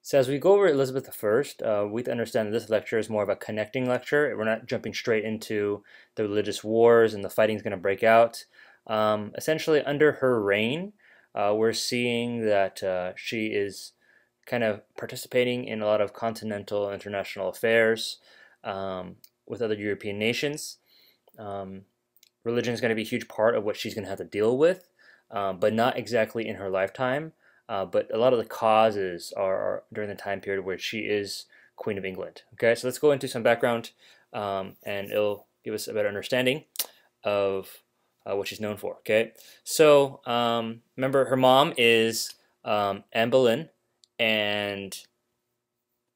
So as we go over Elizabeth I, we have to understand that this lecture is more of a connecting lecture. We're not jumping straight into the religious wars and the fighting's going to break out. Essentially, under her reign, we're seeing that she is kind of participating in a lot of continental international affairs with other European nations. Um, Religion is going to be a huge part of what she's going to have to deal with, but not exactly in her lifetime. But a lot of the causes are during the time period where she is Queen of England. Okay, so let's go into some background, and it'll give us a better understanding of what she's known for. Okay, so remember her mom is Anne Boleyn, and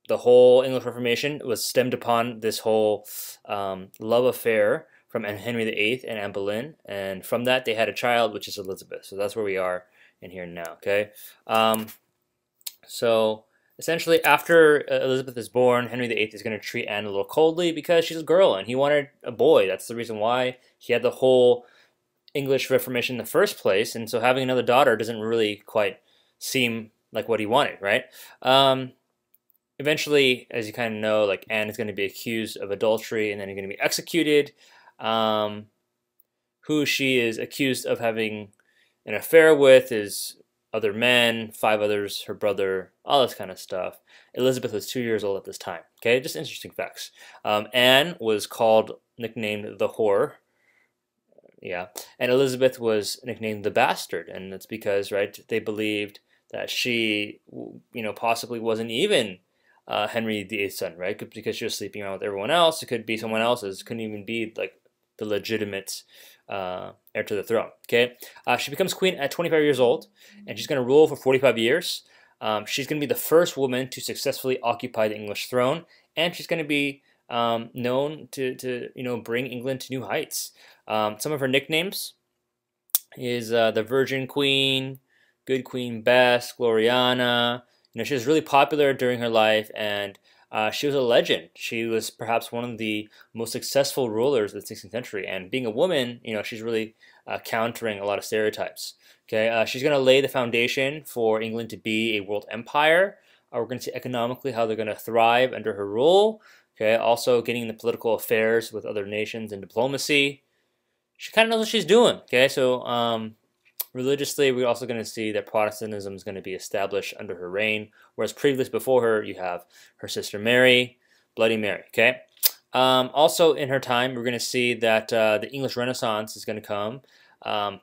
the whole English Reformation was stemmed upon this whole love affair from Henry VIII and Anne Boleyn, and from that they had a child, which is Elizabeth. So that's where we are in here now. Okay, um, so essentially, after Elizabeth is born, Henry VIII is going to treat Anne a little coldly because she's a girl and he wanted a boy. That's the reason why he had the whole English Reformation in the first place, and so having another daughter doesn't really quite seem like what he wanted, right? Eventually, as you kind of know, like Anne is going to be accused of adultery and then going to be executed. Um, who she is accused of having an affair with is other men, five others, her brother, all this kind of stuff. Elizabeth was 2 years old at this time. Okay, just interesting facts. Anne was nicknamed the whore. Yeah, and Elizabeth was nicknamed the bastard, and that's because, right, they believed that she, possibly wasn't even Henry VIII's son, right? Because she was sleeping around with everyone else. It could be someone else's. Couldn't even be like the legitimate heir to the throne. Okay, she becomes queen at 25 years old, and she's going to rule for 45 years. She's going to be the first woman to successfully occupy the English throne, and she's going to be known to bring England to new heights. Some of her nicknames is the Virgin Queen, Good Queen Bess, Gloriana. She was really popular during her life, and she was a legend. She was perhaps one of the most successful rulers of the 16th century, and being a woman, she's really countering a lot of stereotypes. Okay, she's going to lay the foundation for England to be a world empire. We're going to see economically how they're going to thrive under her rule. Okay, also getting the political affairs with other nations and diplomacy. She kind of knows what she's doing. Okay, so religiously, we're also going to see that Protestantism is going to be established under her reign, whereas previously before her, you have her sister Mary, Bloody Mary. Okay. Also, in her time, we're going to see that the English Renaissance is going to come.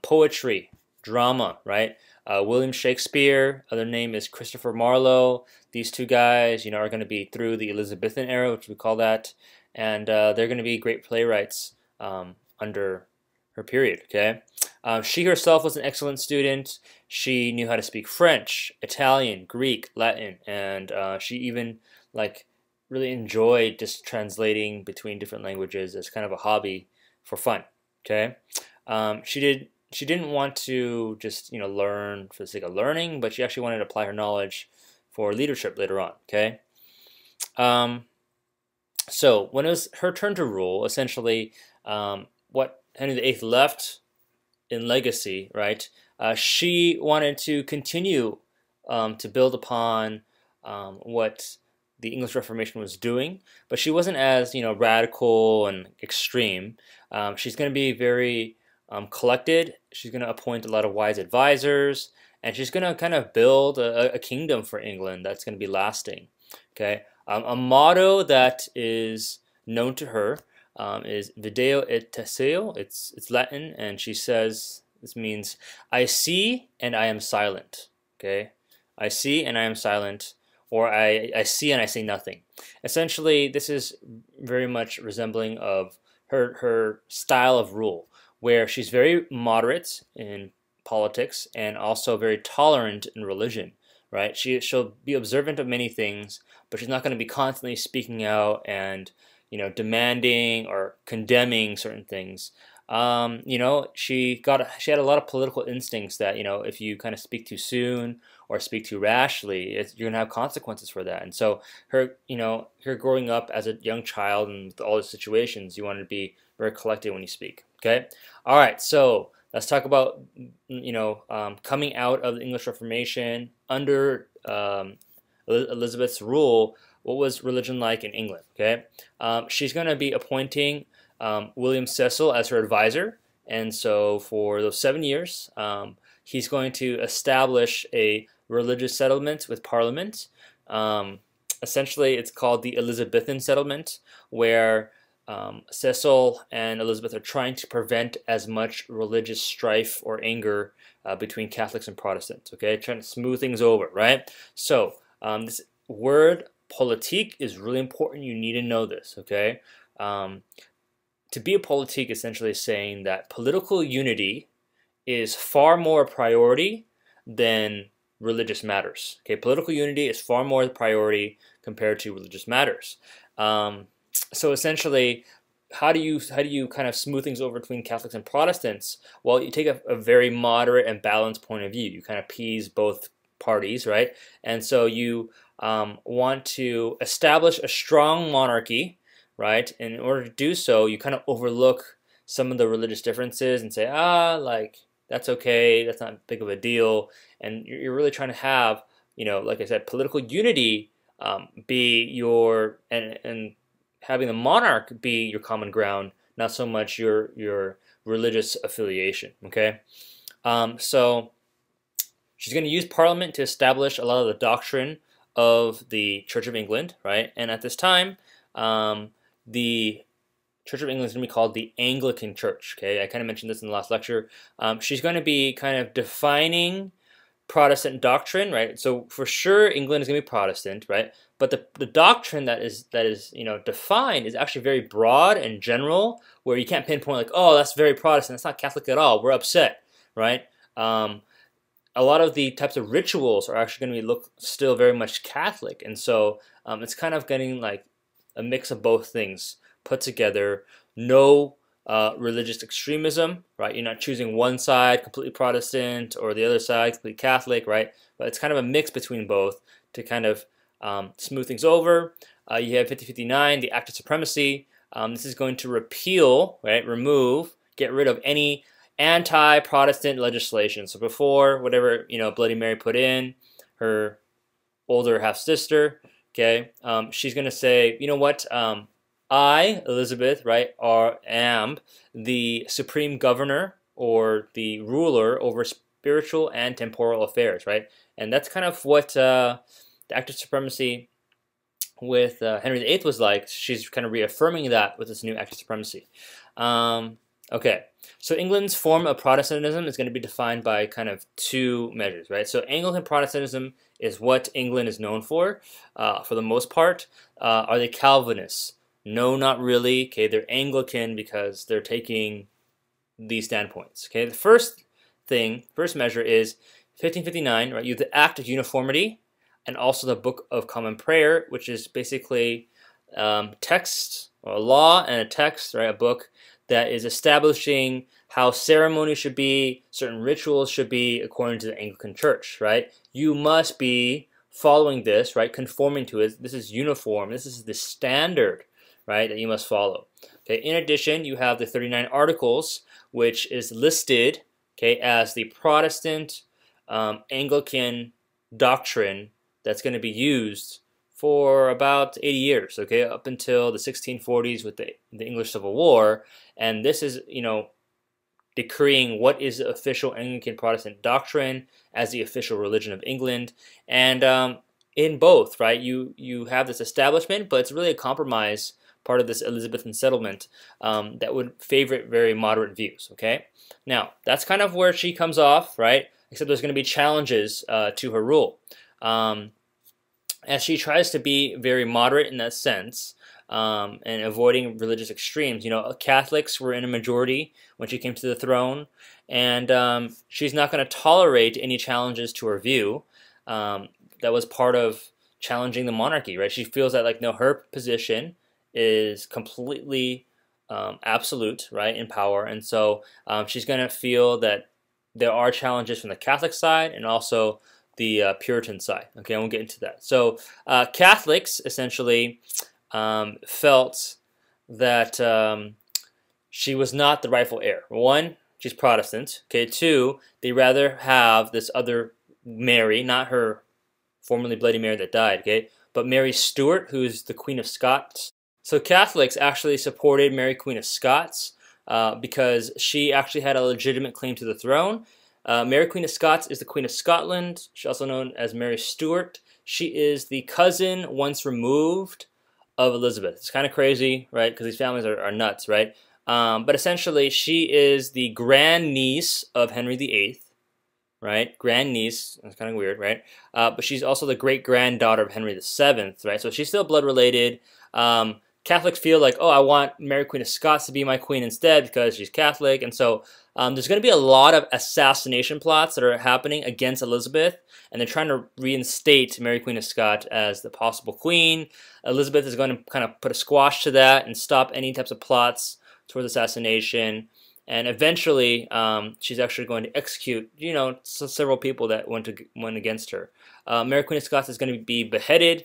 Poetry, drama, right? William Shakespeare, other name is Christopher Marlowe. These two guys, are going to be through the Elizabethan era, which we call that, and they're going to be great playwrights under her period. Okay. She herself was an excellent student. She knew how to speak French, Italian, Greek, Latin, and she even really enjoyed just translating between different languages as kind of a hobby for fun. Okay, she didn't want to just learn for the sake of learning, but she actually wanted to apply her knowledge for leadership later on. Okay, so when it was her turn to rule, essentially, what Henry VIII left in legacy, right? She wanted to continue to build upon what the English Reformation was doing, but she wasn't as radical and extreme. She's going to be very collected. She's going to appoint a lot of wise advisors, and she's going to kind of build a kingdom for England that's going to be lasting. Okay, a motto that is known to her is Video et Teseo. It's Latin, and she says this means I see and I am silent. Okay, I see and I am silent, or I see and I say nothing. Essentially, this is very much resembling of her style of rule, where she's very moderate in politics and also very tolerant in religion. Right? She'll be observant of many things, but she's not going to be constantly speaking out and demanding or condemning certain things. She had a lot of political instincts that if you kind of speak too soon or speak too rashly, you're gonna have consequences for that. And so her growing up as a young child and with all the situations, you want to be very collected when you speak. Okay, all right. So let's talk about coming out of the English Reformation under Elizabeth's rule, what was religion like in England? Okay, she's going to be appointing William Cecil as her advisor, and so for those 7 years, he's going to establish a religious settlement with Parliament. Essentially, it's called the Elizabethan settlement, where Cecil and Elizabeth are trying to prevent as much religious strife or anger between Catholics and Protestants. Okay, trying to smooth things over, right? So this word politique is really important. You need to know this. Okay, to be a politique essentially is saying that political unity is far more a priority than religious matters. Okay, political unity is far more a priority compared to religious matters. So essentially, how do you kind of smooth things over between Catholics and Protestants? Well, you take a very moderate and balanced point of view. You kind of appease both parties, right? And so you want to establish a strong monarchy, right? And in order to do so, you kind of overlook some of the religious differences and say, like that's okay, that's not big of a deal, and you're really trying to have, like I said, political unity be your and having the monarch be your common ground, not so much your religious affiliation. Okay, so she's going to use Parliament to establish a lot of the doctrine of the Church of England, right? And at this time, the Church of England is going to be called the Anglican Church. Okay, I kind of mentioned this in the last lecture. She's going to be kind of defining Protestant doctrine, right? So for sure, England is going to be Protestant, right? But the doctrine that is defined is actually very broad and general, where you can't pinpoint like, oh, that's very Protestant. That's not Catholic at all. We're upset, right? A lot of the types of rituals are actually going to look still very much Catholic, and so it's kind of getting like a mix of both things put together. No religious extremism, right? You're not choosing one side, completely Protestant, or the other side, completely Catholic, right? But it's kind of a mix between both to kind of smooth things over. You have 5059, the Act of Supremacy. This is going to repeal, right, remove, get rid of any anti-Protestant legislation. So before, whatever, Bloody Mary put in, her older half-sister, okay, she's going to say, you know what, I, Elizabeth, right, am the supreme governor or the ruler over spiritual and temporal affairs, right? And that's kind of what the Act of Supremacy with Henry VIII was like. She's kind of reaffirming that with this new Act of Supremacy. Okay, so England's form of Protestantism is going to be defined by kind of two measures, right? So Anglican Protestantism is what England is known for the most part. Are they Calvinists? No, not really. Okay, they're Anglican because they're taking these standpoints. Okay, the first measure is 1559, right? You have the Act of Uniformity and also the Book of Common Prayer, which is basically text or a law and a text, right? A book that is establishing how ceremony should be, certain rituals should be according to the Anglican Church, right? You must be following this, right? Conforming to it. This is uniform. This is the standard, right, that you must follow. Okay. In addition, you have the 39 Articles, which is listed, okay, as the Protestant Anglican doctrine that's going to be used for about 80 years, okay, up until the 1640s with the English Civil War. And this is, decreeing what is the official Anglican Protestant doctrine as the official religion of England. And in both, right, you have this establishment, but it's really a compromise, part of this Elizabethan settlement that would favor very moderate views, okay? Now, that's kind of where she comes off, right, except there's going to be challenges to her rule. As she tries to be very moderate in that sense, and avoiding religious extremes. Catholics were in a majority when she came to the throne, and she's not going to tolerate any challenges to her view. That was part of challenging the monarchy, right? She feels that, her position is completely absolute, right, in power, and so she's going to feel that there are challenges from the Catholic side and also the Puritan side. Okay, I won't get into that. So Catholics essentially felt that she was not the rightful heir. One, she's Protestant. Okay, two, they rather have this other Mary, not her formerly Bloody Mary that died, okay? But Mary Stuart, who's the Queen of Scots. So Catholics actually supported Mary Queen of Scots because she actually had a legitimate claim to the throne. Mary Queen of Scots is the Queen of Scotland. She's also known as Mary Stuart. She is the cousin once removed of Elizabeth. It's kind of crazy, right? Because these families are nuts, right? But essentially, she is the grandniece of Henry VIII, right? Grandniece. That's kind of weird, right? But she's also the great-granddaughter of Henry VII, right? So she's still blood-related. Catholics feel like, oh, I want Mary Queen of Scots to be my queen instead because she's Catholic. And so there's going to be a lot of assassination plots that are happening against Elizabeth, and they're trying to reinstate Mary Queen of Scots as the possible queen. Elizabeth is going to kind of put a squash to that and stop any types of plots towards assassination. And eventually, she's actually going to execute, several people that went against her. Mary Queen of Scots is going to be beheaded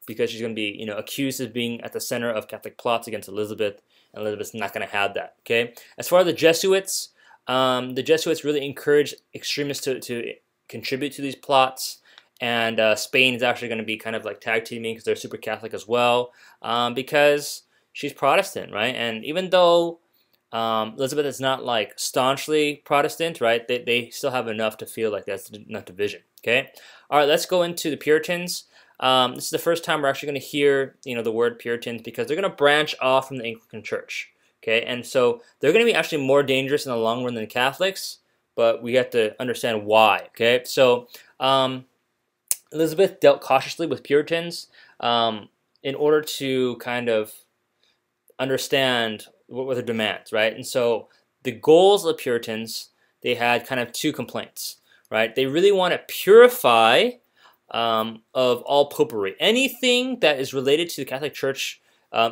because she's going to be, accused of being at the center of Catholic plots against Elizabeth, and Elizabeth's not going to have that. Okay. As far as the Jesuits really encourage extremists to contribute to these plots, and Spain is actually going to be kind of like tag teaming because they're super Catholic as well, because she's Protestant, right? And even though Elizabeth is not like staunchly Protestant, right? They still have enough to feel like that's enough division. Okay. All right. Let's go into the Puritans. This is the first time we're actually going to hear, the word Puritans, because they're going to branch off from the Anglican Church, okay? And so they're going to be actually more dangerous in the long run than Catholics, but we have to understand why, okay? So Elizabeth dealt cautiously with Puritans in order to kind of understand what were their demands, right? And so the goals of the Puritans, they had kind of two complaints, right? They really want to purify of all popery. Anything that is related to the Catholic Church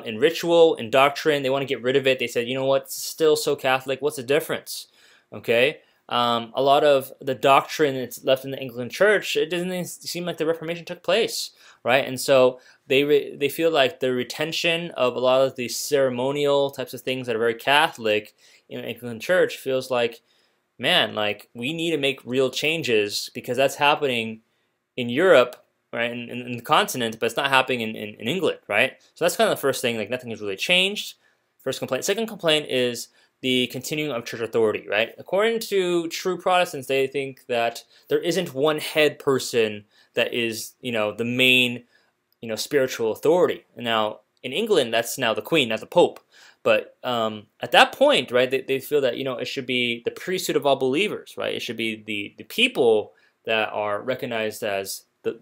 in ritual, in doctrine, they want to get rid of it. They said, you know what, it's still so Catholic. What's the difference? Okay? A lot of the doctrine that's left in the Anglican Church, it doesn't seem like the Reformation took place, right? And so they feel like the retention of a lot of these ceremonial types of things that are very Catholic in the Anglican Church feels like, man, like we need to make real changes because that's happening in Europe, right, in the continent, but it's not happening in England, right? So that's kind of the first thing, like nothing has really changed. First complaint. Second complaint is the continuing of church authority, right? According to true Protestants, they think that there isn't one head person that is, the main, spiritual authority. And now, in England, that's now the Queen, not the Pope. But at that point, right, they feel that, it should be the priesthood of all believers, right? It should be the people that are recognized as the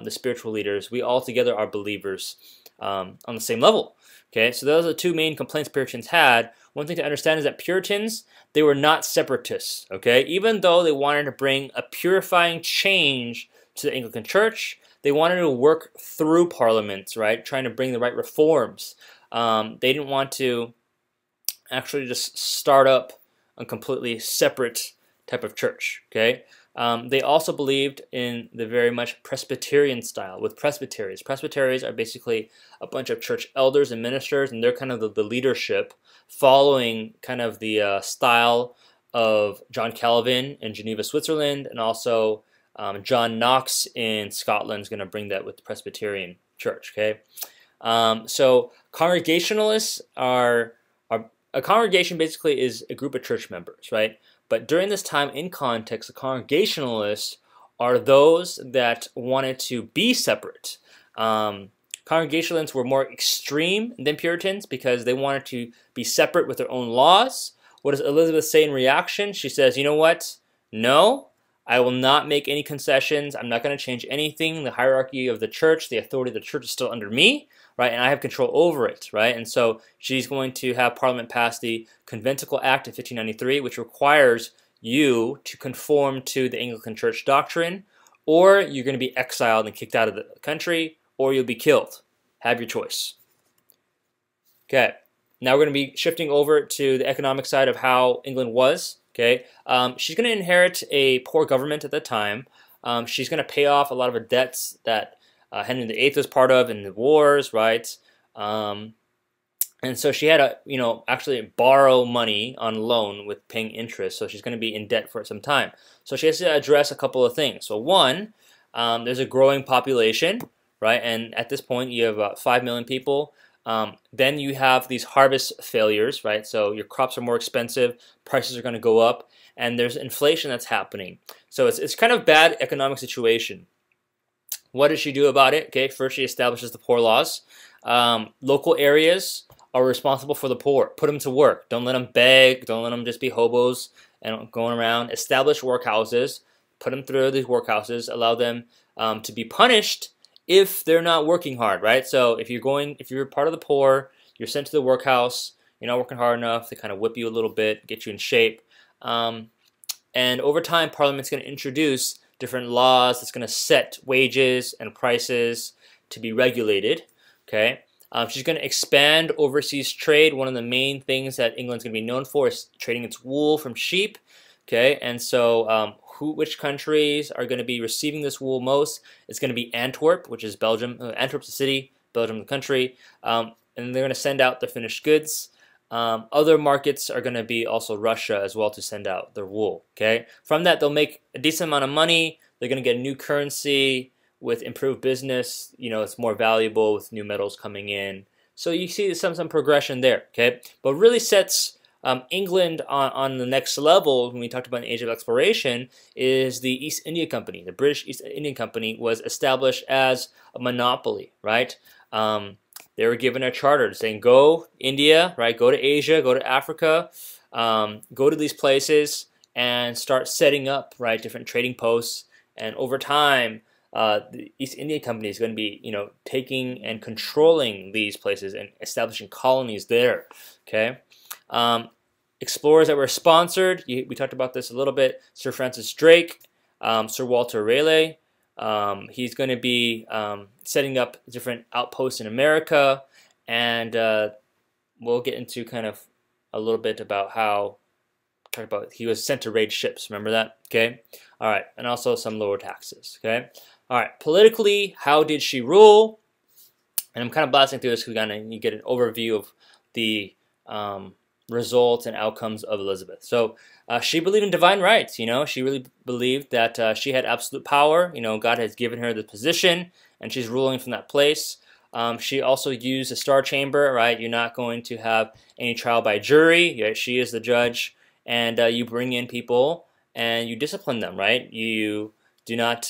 spiritual leaders. We all together are believers on the same level. Okay, so those are the two main complaints Puritans had. One thing to understand is that Puritans, they were not separatists. Okay, even though they wanted to bring a purifying change to the Anglican Church, they wanted to work through parliaments, right, trying to bring the right reforms. They didn't want to actually just start up a completely separate type of church. Okay. They also believed in the very much Presbyterian style with presbyteries. Presbyteries are basically a bunch of church elders and ministers, and they're kind of the leadership following kind of the style of John Calvin in Geneva, Switzerland, and also John Knox in Scotland is going to bring that with the Presbyterian church. Okay, so Congregationalists are a congregation basically is a group of church members, right? But during this time in context, the Congregationalists are those that wanted to be separate. Congregationalists were more extreme than Puritans because they wanted to be separate with their own laws. What does Elizabeth say in reaction? She says, you know what? No, I will not make any concessions. I'm not going to change anything. The hierarchy of the church, the authority of the church is still under me, right? And I have control over it, right? And so she's going to have Parliament pass the Conventicle Act of 1593, which requires you to conform to the Anglican Church doctrine, or you're going to be exiled and kicked out of the country, or you'll be killed. Have your choice. Okay, now we're going to be shifting over to the economic side of how England was. Okay, she's going to inherit a poor government at the time. She's going to pay off a lot of her debts that Henry VIII was part of in the wars, right? And so she had to, actually borrow money on loan with paying interest. So she's going to be in debt for some time. So she has to address a couple of things. So one, there's a growing population, right? And at this point, you have about 5 million people. Then you have these harvest failures, right? So your crops are more expensive, prices are going to go up, and there's inflation that's happening. So it's kind of bad economic situation. What does she do about it? Okay, first she establishes the poor laws. Local areas are responsible for the poor. Put them to work. Don't let them beg. Don't let them just be hobos and going around. Establish workhouses. Put them through these workhouses. Allow them to be punished if they're not working hard, right? So if you're part of the poor, you're sent to the workhouse. You're not working hard enough. They kind of whip you a little bit, get you in shape. And over time, Parliament's going to introduce different laws that's going to set wages and prices to be regulated. Okay, she's going to expand overseas trade. One of the main things that England's going to be known for is trading its wool from sheep. Okay, and so which countries are going to be receiving this wool most? It's going to be Antwerp, which is Belgium. Antwerp's a city, Belgium the country, and they're going to send out the finished goods. Other markets are going to be also Russia as well to send out their wool. Okay, from that they'll make a decent amount of money. They're going to get a new currency with improved business. You know, it's more valuable with new metals coming in. So you see some progression there. Okay, but really sets England on the next level when we talked about an age of exploration is the East India Company. The British East Indian Company was established as a monopoly, right? They were given a charter saying, go India, right? Go to Asia, go to Africa, go to these places and start setting up, right, different trading posts. And over time, the East India Company is going to be, taking and controlling these places and establishing colonies there. Okay. Explorers that were sponsored, we talked about this a little bit. Sir Francis Drake, Sir Walter Raleigh. He's going to be setting up different outposts in America, and we'll get into kind of a little bit about how he was sent to raid ships. Remember that? Okay. All right, and also some lower taxes. Okay. All right. Politically, how did she rule? And I'm kind of blasting through this because you get an overview of the results and outcomes of Elizabeth. So she believed in divine rights. She really believed that she had absolute power. God has given her the position, and she's ruling from that place. She also used the Star Chamber, right? You're not going to have any trial by jury. Right? She is the judge, and you bring in people and you discipline them, right? You do not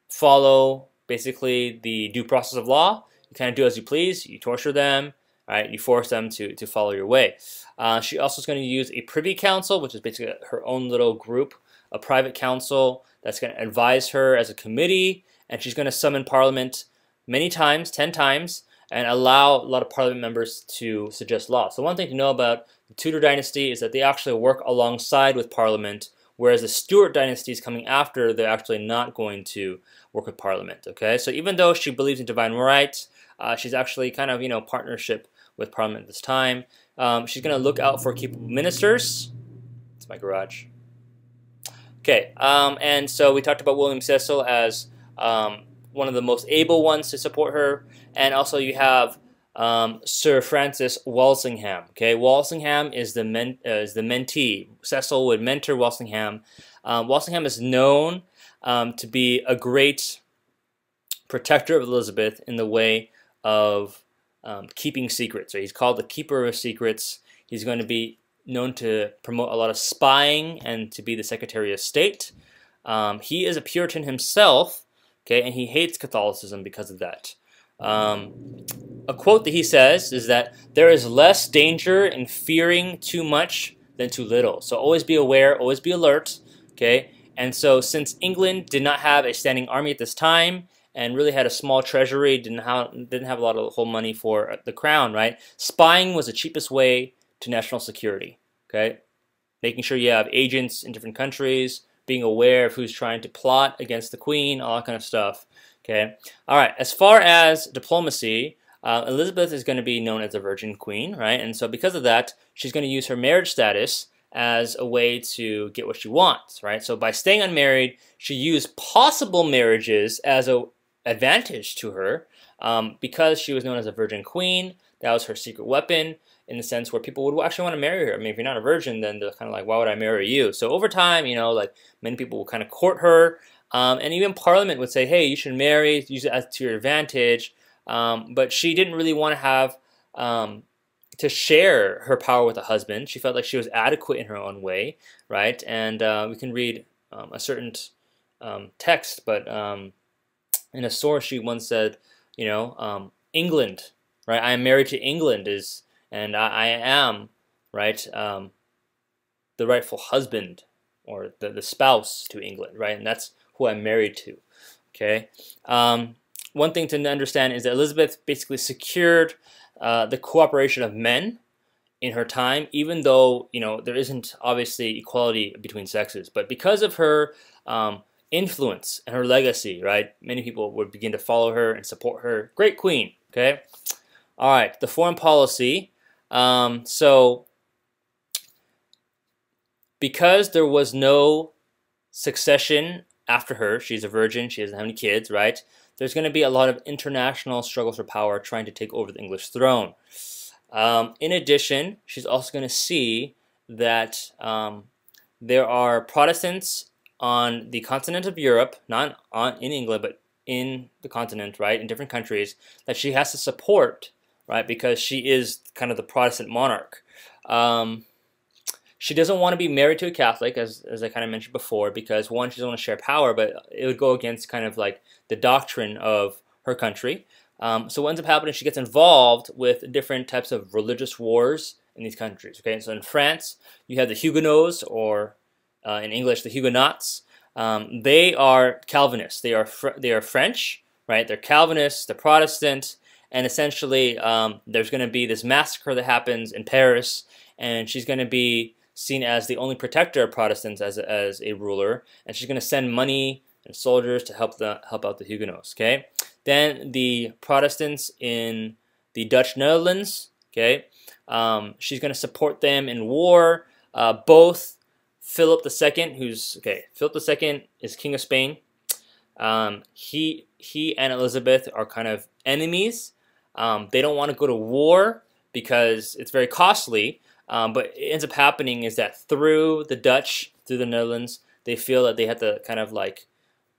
follow basically the due process of law. You kind of do as you please. You torture them. Right, you force them to follow your way. She also is going to use a privy council, which is basically her own little group, a private council that's going to advise her as a committee, and she's going to summon Parliament many times, 10 times, and allow a lot of Parliament members to suggest laws. So one thing to know about the Tudor dynasty is that they actually work alongside with Parliament, whereas the Stuart dynasty is coming after, they're actually not going to work with Parliament. Okay, so even though she believes in divine rights, she's actually kind of, partnership with Parliament at this time. She's going to look out for capable ministers. It's my garage. Okay, and so we talked about William Cecil as one of the most able ones to support her, and also you have Sir Francis Walsingham. Okay, Walsingham is the mentee. Cecil would mentor Walsingham. Walsingham is known to be a great protector of Elizabeth in the way of keeping secrets. So he's called the keeper of secrets. He's going to be known to promote a lot of spying and to be the Secretary of State. He is a Puritan himself, okay, and he hates Catholicism because of that. A quote that he says is that there is less danger in fearing too much than too little. So always be aware, always be alert, okay? And so since England did not have a standing army at this time, and really had a small treasury, didn't have a lot of whole money for the crown, right? Spying was the cheapest way to national security, okay? Making sure you have agents in different countries, being aware of who's trying to plot against the queen, all that kind of stuff, okay? All right, as far as diplomacy, Elizabeth is going to be known as the Virgin Queen, right? And so because of that, she's going to use her marriage status as a way to get what she wants, right? So by staying unmarried, she used possible marriages as a advantage to her because she was known as a virgin queen. That was her secret weapon in the sense where people would actually want to marry her. I mean, if you're not a virgin, then they're kind of like, why would I marry you? So over time, like many people will kind of court her. And even Parliament would say, hey, you should marry, use it as to your advantage. But she didn't really want to have to share her power with a husband. She felt like she was adequate in her own way, right? And we can read a certain text, but in a source she once said, England, right? I am married to England, and I am, right, the rightful husband or the spouse to England, right? And that's who I'm married to. Okay. One thing to understand is that Elizabeth basically secured the cooperation of men in her time, even though there isn't obviously equality between sexes, but because of her influence and her legacy, right? Many people would begin to follow her and support her. Great queen. Okay. All right. The foreign policy. So because there was no succession after her, she's a virgin, she doesn't have any kids, right? There's going to be a lot of international struggles for power trying to take over the English throne. In addition, she's also going to see that there are Protestants on the continent of Europe, not in England, but in the continent, right, in different countries, that she has to support, right, because she is kind of the Protestant monarch. She doesn't want to be married to a Catholic, as I kind of mentioned before, because one, she doesn't want to share power, but it would go against kind of like the doctrine of her country. So what ends up happening, she gets involved with different types of religious wars in these countries. Okay, so in France, you have the Huguenots, or in English, the Huguenots. They are Calvinists. They are French, right? They're Calvinists, they're Protestant, and essentially there's going to be this massacre that happens in Paris, and she's going to be seen as the only protector of Protestants as a ruler, and she's going to send money and soldiers to help out the Huguenots. Okay, then the Protestants in the Dutch Netherlands. Okay, she's going to support them in war. Both Philip II, Philip II is King of Spain. He and Elizabeth are kind of enemies. They don't want to go to war because it's very costly. But it ends up happening is that through the Dutch, through the Netherlands, they feel that they have to kind of like,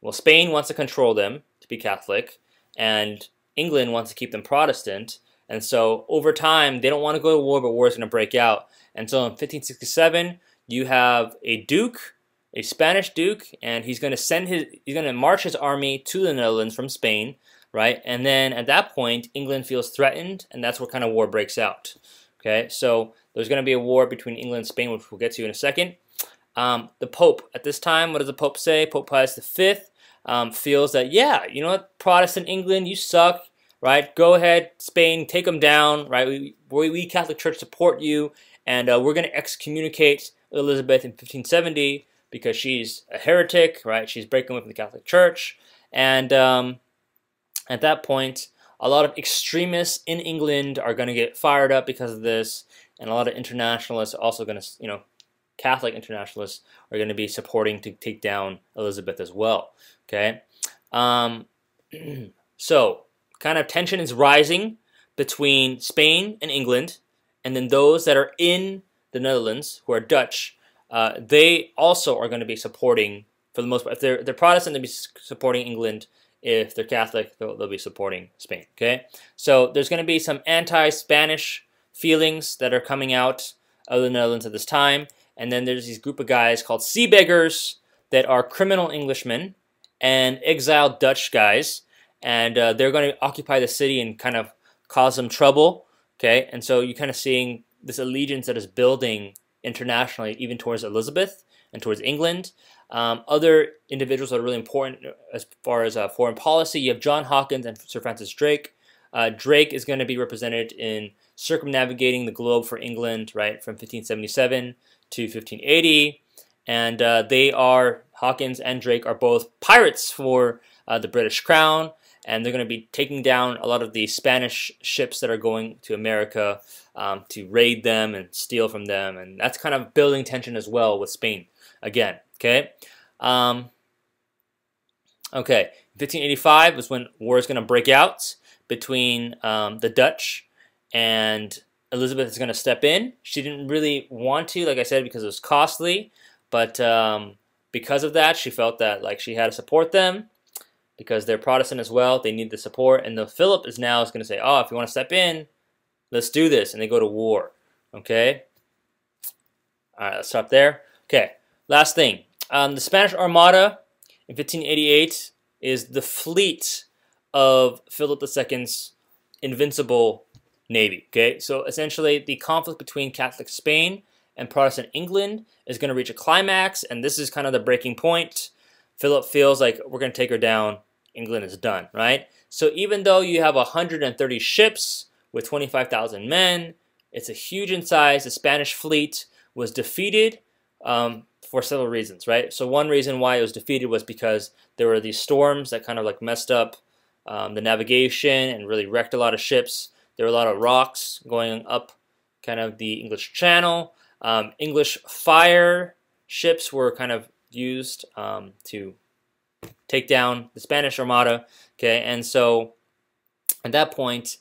well, Spain wants to control them to be Catholic, and England wants to keep them Protestant. And so over time, they don't want to go to war, but war is going to break out. And so in 1567, you have a duke, a Spanish duke, and he's going to march his army to the Netherlands from Spain, right? And then at that point, England feels threatened, and that's where kind of war breaks out. Okay, so there's going to be a war between England and Spain, which we'll get to in a second. The Pope, at this time, what does the Pope say? Pope Pius V feels that, yeah, you know what, Protestant England, you suck, right? Go ahead, Spain, take them down, right? We Catholic Church support you, and we're going to excommunicate Elizabeth in 1570 because she's a heretic, right? She's breaking away from the Catholic Church. And at that point, a lot of extremists in England are going to get fired up because of this, and a lot of internationalists are also going to, Catholic internationalists are going to be supporting to take down Elizabeth as well. Okay, so kind of tension is rising between Spain and England, and then those that are in the Netherlands who are Dutch, they also are going to be supporting, for the most part, if they're Protestant, they'll be supporting England. If they're Catholic, they'll be supporting Spain. Okay, so there's going to be some anti-Spanish feelings that are coming out of the Netherlands at this time, and then there's these group of guys called sea beggars that are criminal Englishmen and exiled Dutch guys, and they're going to occupy the city and kind of cause some trouble. Okay, and so you're kind of seeing this allegiance that is building internationally, even towards Elizabeth and towards England. Other individuals that are really important as far as foreign policy, you have John Hawkins and Sir Francis Drake. Drake is going to be represented in circumnavigating the globe for England, right, from 1577 to 1580. And Hawkins and Drake are both pirates for the British Crown, and they're going to be taking down a lot of the Spanish ships that are going to America to raid them and steal from them. And that's kind of building tension as well with Spain again. Okay. Okay. 1585 was when war is going to break out between the Dutch, and Elizabeth is going to step in. She didn't really want to, like I said, because it was costly, but because of that, she felt that like she had to support them because they're Protestant as well. They need the support, and the Philip is now going to say, "Oh, if you want to step in, let's do this," and they go to war. Okay. All right, let's stop there. Okay, last thing. The Spanish Armada in 1588 is the fleet of Philip II's invincible navy. Okay, so essentially the conflict between Catholic Spain and Protestant England is going to reach a climax, and this is kind of the breaking point. Philip feels like we're going to take her down. England is done, right? So even though you have 130 ships with 25,000 men, it's a huge in size. The Spanish fleet was defeated for several reasons, right? So one reason why it was defeated was because there were these storms that kind of like messed up the navigation and really wrecked a lot of ships. There were a lot of rocks going up kind of the English Channel. English fire ships were kind of used to take down the Spanish Armada. Okay, and so at that point,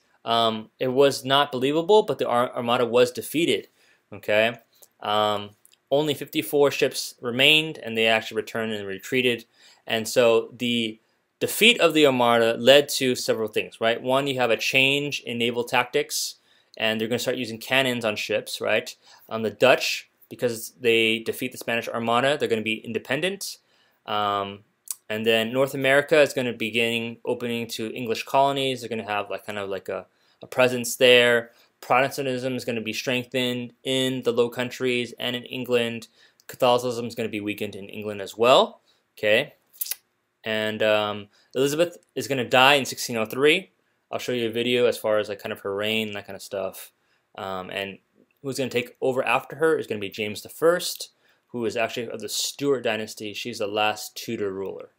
it was not believable, but the Armada was defeated. Okay, only 54 ships remained, and they actually returned and retreated. And so the defeat of the Armada led to several things, right? One, you have a change in naval tactics, and they're going to start using cannons on ships, right? The Dutch, because they defeat the Spanish Armada, they're going to be independent. And then North America is going to begin opening to English colonies. They're going to have like kind of like a presence there. Protestantism is going to be strengthened in the Low Countries and in England. Catholicism is going to be weakened in England as well. Okay, and Elizabeth is going to die in 1603. I'll show you a video as far as like kind of her reign and that kind of stuff. And who's going to take over after her is going to be James I, who is actually of the Stuart dynasty. She's the last Tudor ruler.